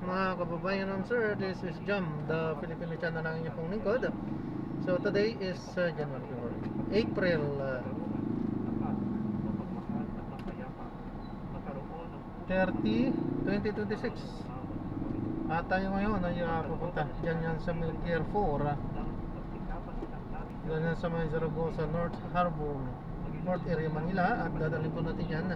mga kababayan ng sir, this is Jam, the Filipino channel ng inyong pong lingkod. So today is April 30, 2026. At tayo ngayon ay pupunta dyan yan sa Pier 4, dyan yan sa may Zaragoza North Harbor, North area Manila. At dadalhin po natin yan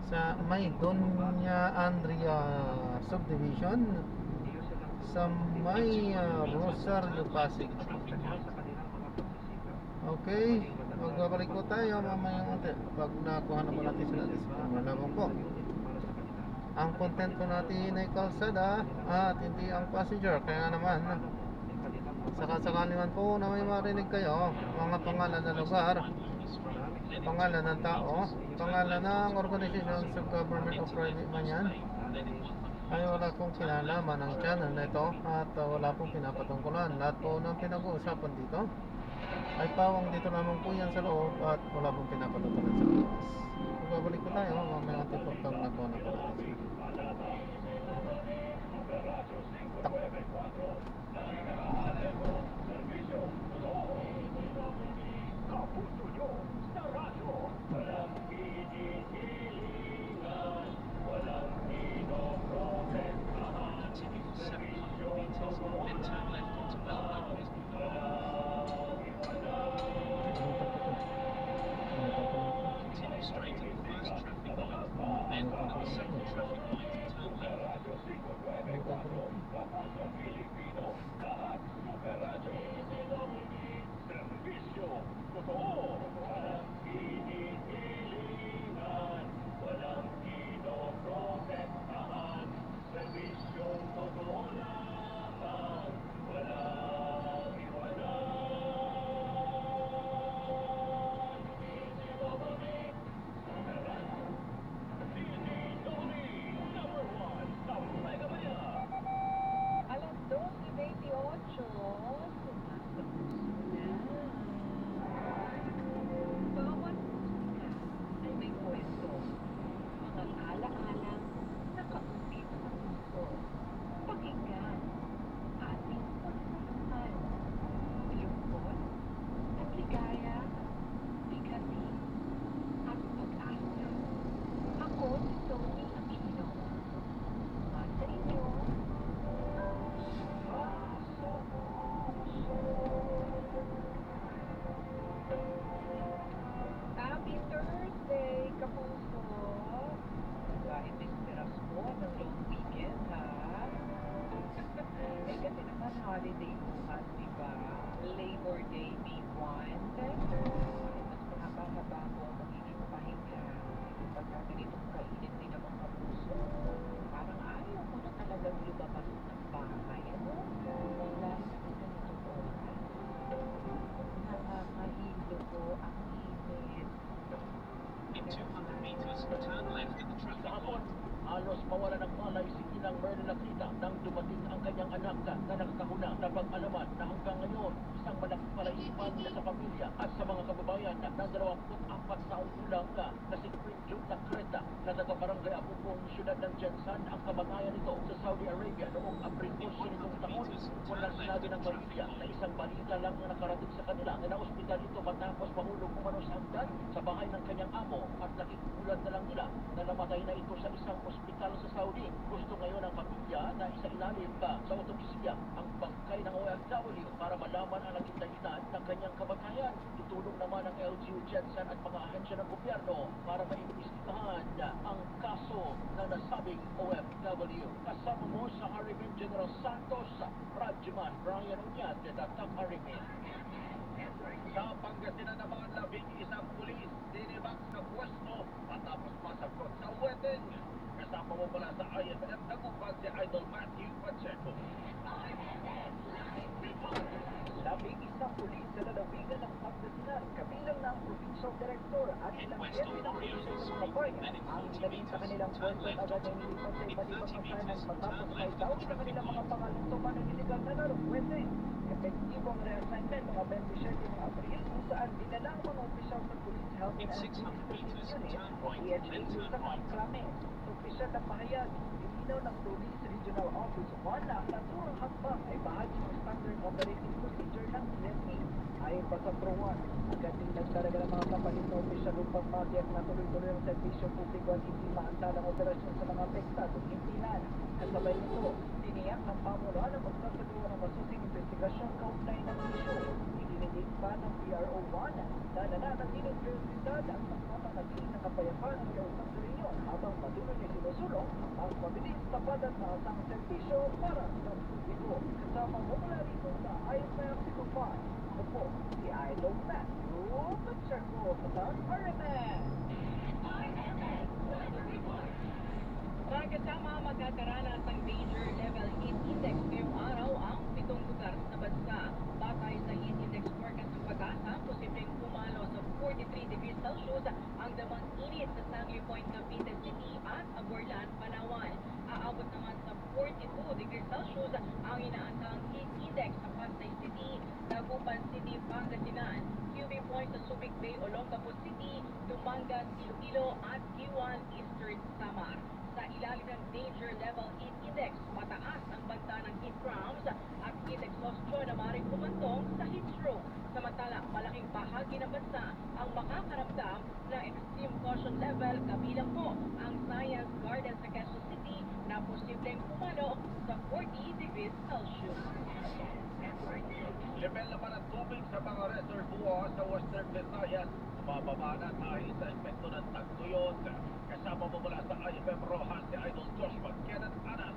sa may Doña Andrea Subdivision sa may Rosario, Pasig. Okay, magbabalik po tayo mamaya unti pag nakuha na po natin sila. Malabang po ang content po natin ay kalsada at hindi ang passenger. Kaya naman sakasakali man po na may marinig kayo mga pangalan ng lugar, pangalan ng tao, pangalan ng organization sa government o private man yan, ay wala pong kinalaman ng channel na ito at wala pong pinapatungkulan. Lahat po ng pinag-uusapan dito ay pawang dito naman po yan sa loob at wala pong pinapatungkulan sa labas. Babalik po tayo mamaya natin po pag nakuha na po natin. Holiday bukas, diba? Labor Day, May 1. Mas mahaba-haba po magiging pahinga. Pagka ganitong kainit din naman ang puso, parang ayaw mo na talagang lumabas ng bahay. Ano? Wala na ganitong oras. Nakakahilo po ang init. In 200 meters, turn left at the traffic light. Halos mawala ng malay si Inang Merlin Nakita nang dumating ang kanyang anak na nakakahuna na pag-alaman na hanggang ngayon isang malaking palaisipan na sa pamilya at sa mga kababayan na 24 taong gulang na si Queen June Creta na taga-barangay Apupong siyudad ng Jensan ang kamatayan nito sa Saudi Arabia noong Abril 12 nitong taon. Walang sinabi ng pamilya na isang balita lang na nakarating sa kanila na na-ospital ito matapos mahulog umano sa hagdan sa bahay ng kanyang amo at nakikulat na lang nila na namatay na ito sa isang ospital sa Saudi. Gusto ngayon ang pamilya na isailalim pa sa otopsiya ang bangkay ng OFW para malaman ang naging dahilan ng kanyang kamatayan. Itulong naman ang LGU Jensen at mga ahensya ng gobyerno para maimbestigahan ang kaso ng nasabing OFW. Kasama mo sa Harimin General Santos, Radyoman Brian Uñate at Tatang Harimin. Sa Pangasinan naman, 11 pulis dinibak sa pwesto matapos masagot sa wedding. Kasama mo pala sa IFF nagupag si Idol Matthew Pacheco. 11 pulis sa lalawigan ng Pangasinan, kabilang na ang provincial director at ilang hepe ng provincial ng kabayan ang nilagay sa kanilang pwesto at agad na nilipat sa iba't ibang assignment matapos ay daw sa kanilang mga pangalutuman ng iligal na narumwete. Epektibo ang reassignment mga 27 ng Abril kung saan dinala ang mga opisyal ng Police Health and In 600 Administrative meters, Unit turn right, PHA then turn sa right. Krame. Opisyal ng pahayag, Malinaw ng Police Regional Office 1 na ang naturang hakbang ay bahagi ng standard operating procedure ng PNP. Ayon pa sa Pro 1, agad din nagtalaga ng mga kapalit na opisyal upang matiyak na tuloy-tuloy ang serbisyo publiko at hindi maantalang operasyon sa mga apektadong impilan. Kasabay nito, tiniyak ng pamunuan ang magkakagawa ng masusing investigasyon kaugnay ng isyu. Idinilig pa ng PRO 1 na nananatiling prioridad ang pagpapanatili ng kapayapaan ng kausang rehiyon habang patuloy na sinusulong ang mabilis, tapat at maasang serbisyo para sa publiko. Kasama mo mula rito sa IFM Sigupay. Ako po, si Idol Matthew Pacheco sa RMN. Kasama magkakaranas ng Danger Level Heat Index ngayong araw ang 7 lugar sa bansa. Batay sa Heat Index forecast ng pag-asa, posibleng pumalo sa 43 degrees Celsius ang damang init sa Sangley Point, Cavite City at Aborlan, Palawan. Aabot naman sa 42 degrees Celsius ang inaasahang heat index sa Pasay City, Dagupan City, Pangasinan, QB Point sa Subic Bay, Olongapo City, Dumangas, Iloilo at Kiwan, Eastern Samar. Sa ilalim ng Danger Level Heat Index, mataas ang banta ng heat cramps at heat exhaustion na maaaring kumantong sa heat stroke. Samantala, malaking bahagi ng bansa ang makakaramdam ng extreme caution level, kabilang po ang Science Garden sa Quezon City na posibleng pumalo sa 40 degrees Celsius. Level naman ang tubig sa mga reservoir sa Western Visayas. Mababa na dahil sa epekto ng tagtuyot. Kasama mo mula sa IFM Rojas si Idol Joshua Kenneth Anas.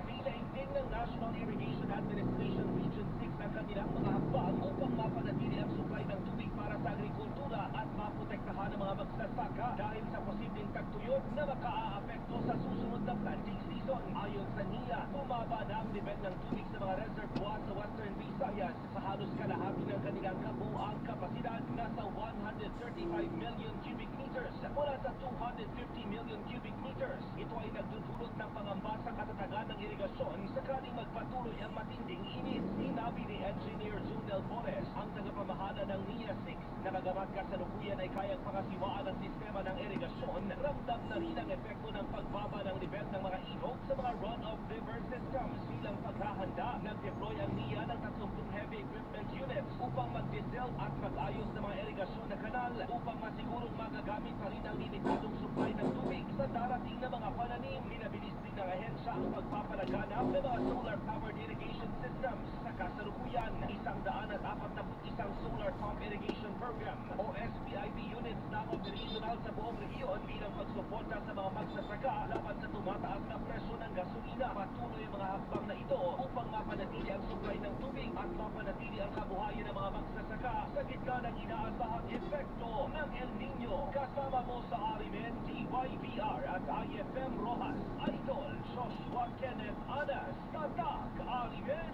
Pinaigting ng National Irrigation Administration Region 6 ang kanilang mga hakbang upang mapanatili ang supply ng tubig para sa agrikultura at maprotektahan ang mga magsasaka dahil sa posibleng tagtuyot na makaaapekto sa susunod na planting season. Ayon sa NIA, bumaba na ang level ng tubig sa mga reservoir sa Western Visayas sa halos kalahati ng kanilang kabuuang kapasidad na sa 135 million cubic meters mula sa 250 million cubic meters. Ito ay nagdudulot ng pangamba sa katatagan ng irigasyon sakaling magpatuloy ang matinding init. Sinabi ni Engineer Zunel Bores, ang tagapamahala ng NIA 6, na bagamat kasalukuyan ay kayang pangasiwaan ang sistema ng irigasyon, ramdam na rin ang epekto ng pagbaba ng level ng mga ilog sa mga runoff river systems. Bilang paghahanda, nag-deploy ang NIA ng 30 heavy equipment units upang mag-diesel at mag-ayos ng mga irigasyon na kanal upang masigurong magagamit pa rin ang limitadong supply ng tubig sa darating na mga pananim. Minabilis din ng ahensya ang pagpapalaganap ng mga solar-powered irrigation systems. Sa kasalukuyan, 141 solar pump irrigation program o SPIP units na operational sa buong rehiyon bilang pagsuporta sa mga magsasaka laban sa tumataas na presyo ng gasolina. Patuloy ang mga hakbang na ito upang mapanatili ang supply ng tubig at mapanatili ang kabuhayan ng mga magsasaka sa gitna ng inaasahang epekto ng El Nino. Kasama mo sa Arimen, TYVR at IFM Rojas, Idol Joshua Kenneth Anas, Tatak Arimen.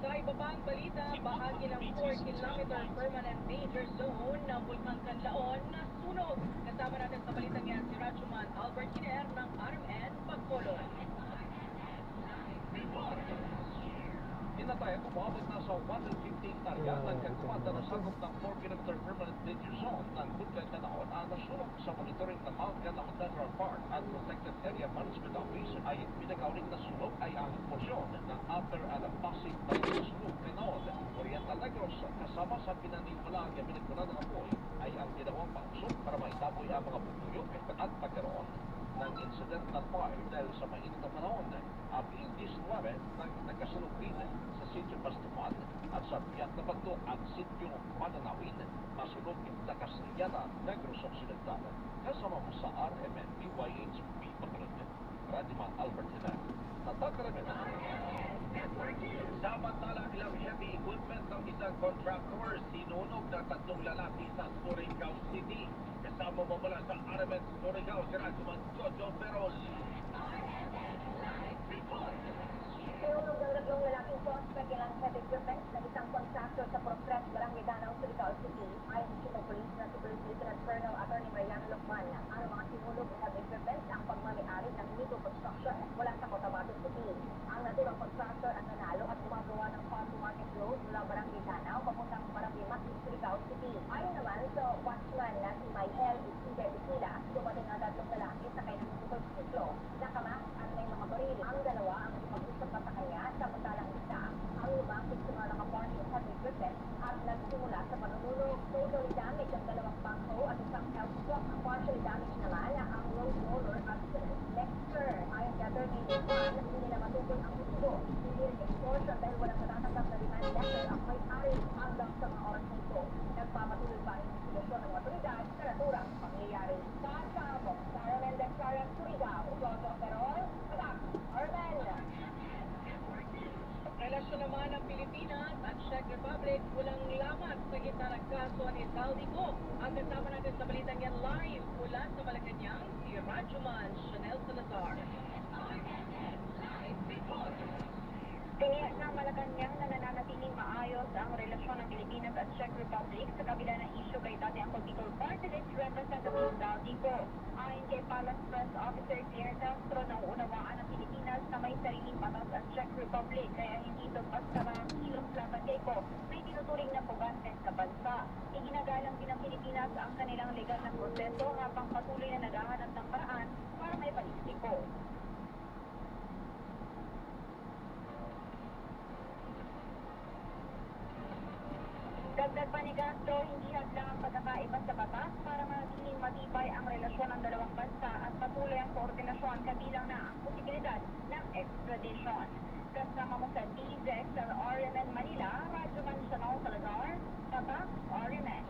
Sa iba pang balita, bahagi ng 4-kilometer permanent danger zone ng Bulkang Canlaon na sunog. Kasama natin sa balitang yan si Rajuman Albert Kiner ng RMN Pagkolon. Inatay ang umabot na sa 150 hektarya ng kagumata na sakop ng 4-kilometer permanent danger zone ng Bulkang Canlaon ang nasunog sa monitoring ng Mount Canlaon Central Park at Protected Area Management Office ay pinagauling na sunog ay ang porsyon ng Upper Alampasig Bayan Sulog Canlaon, Oriental Negros. Kasama sa pinaniwalaan ng pinagkunan ng apoy ay ang ginawang pausok para maitaboy ang mga butuyo at pagkaroon ng incidental fire dahil sa mainit na panahon. Abril 19 nang nagkasunog din sa Sitio Pastuman at sa Biak na Bagdo ang Sitio Mananawin, masunog sa Castellana, Negros Occidental. Kasama mo sa RMN PYHP Pagkaroon, Radiman Albert Hinan, Tatak Aramen. Samantala, ilang heavy equipment ng isang contractor sinunog na 3 lalaki sa Surigao City. Kasama mo mula sa RMN Surigao, si Rajuman Jojo Perol. Sinunog ng 3 lalaking suspect ilang heavy equipment ng isang contractor sa Progress, Barangay Danao, Surigao City. Ayon sa Chief of Police na si Police Lieutenant Colonel Attorney Mariano Lucman, ang mga sinunog ng heavy equipment ang pagmamay-ari ng Nico Construction mula sa Cotabato City. Ang naturang contractor ang nanalo at gumagawa ng farm to market road mula Barangay Danao papuntang Barangay Matis, Surigao City. Ayon naman sa watchman na si Michael Isidre Bisila, dumating ang tatlong lalaki sa kanyang motorsiklo. Nakamas at may mga baril. Ang dalawa ang mag-usap pa sa kanya, samantalang isa ang lumapit sa mga nakapark sa heavy equipment at nagsimula sa panunulog. Totally damaged ang dalawang bangko at isang health truck. Partially damaged naman ang road roller at Lexter. Ayon kay Attorney Juan, hindi nila matukoy ang gusto. Hindi rin extortion dahil walang natatanggap na demand letter ang may-ari hanggang sa mga oras nito. Nagpapatuloy pa rin ang solusyon ng otoridad sa naturang pangyayari. Kasabok sa Armen Dexaran, Surigao, Jojo Perol, Atak, Armen. Relasyon naman ng Pilipinas at Czech Republic walang lamat sa gitna ng kaso ni Saldico. Ang kasama natin sa balitang yan live mula sa Malacanang, si Rajuman Chanel Salazar. Tiniyak ng Malacanang na nananatiling maayos ang relasyon ng Pilipinas at Czech Republic sa kabila ng isyu kay dati ang Bicol Party List Representative Saldico. Ayon kay Palace Press Officer Claire Castro, nauunawaan ng Pilipinas na may sariling batas ang Czech Republic kaya hindi ito basta mga kilos laban kay ko may tinuturing na pugantes sa bansa. Iginagalang din ng Pilipinas ang kanilang legal na proseso habang patuloy na naghahanap ng paraan para may paliksiko. Dagdag pa ni Castro, hindi hadlang ang pagkakaiba sa batas para manatiling matibay ang relasyon ng dalawang bansa at patuloy ang koordinasyon kabilang na ang posibilidad ng extradition. Kasama mo sa DZXL-RMN Manila, Rajuman Chanel Salazar, Tatak RMN.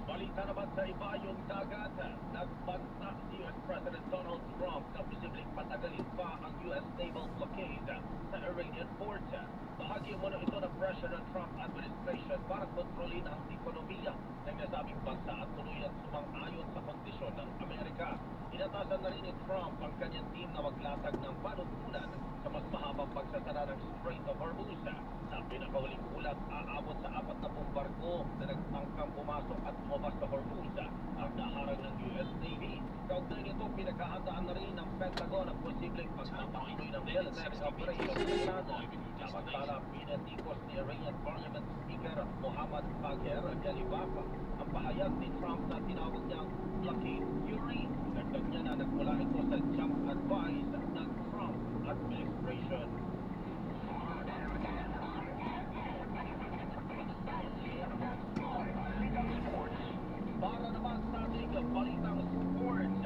Balita naman sa iba yung dagat. Nagbanta si US President Donald Trump na posibleng patagalin pa ang US naval blockade sa Iranian port. Bahagi mo na ito ng pressure ng Trump administration para kontrolin ang ekonomiya ng nasabing bansa at tuluyang sumang-ayon sa kondisyon ng Amerika. Inatasan na rin ni Trump ang kanyang team na maglatag ng panuntunan sa mas mahabang pagsasara ng Strait of Hormuz. Sa pinakahuling ulat, aabot sa 40 barko na nagtangkang pumasok at lumabas sa Hormuz ang naharang ng US Navy. Kaugnay nito, pinaghahandaan na rin ng Pentagon ang posibleng pagpapatuloy ng military operation sa Iran. Samantala, pinatikos ni Iranian Parliament Speaker Mohammad Bagher Ghalibaf ang pahayag ni Trump na tinawag niyang blockade theory. Dagdag niya na nagmula ito sa jump advice ng Trump administration. Para naman sa ating balitang sports,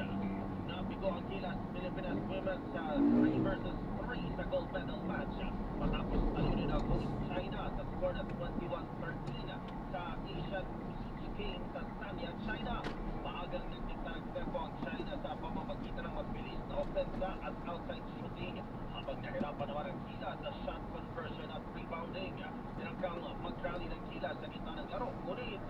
nabigo ang Gilas Pilipinas Women's 3 versus 3 sa gold medal match matapos talunin ang host China sa score na 21-13 sa Asian Beach Games sa Sanya, China. Maagang nagdikta ng tempo ang China sa pamamagitan ng mabilis na ofensa at outside shooting habang nahirapan naman ang Gilas sa shot conversion at rebounding. Tinangkang mag-rally ng Gilas sa gitna ng laro, ngunit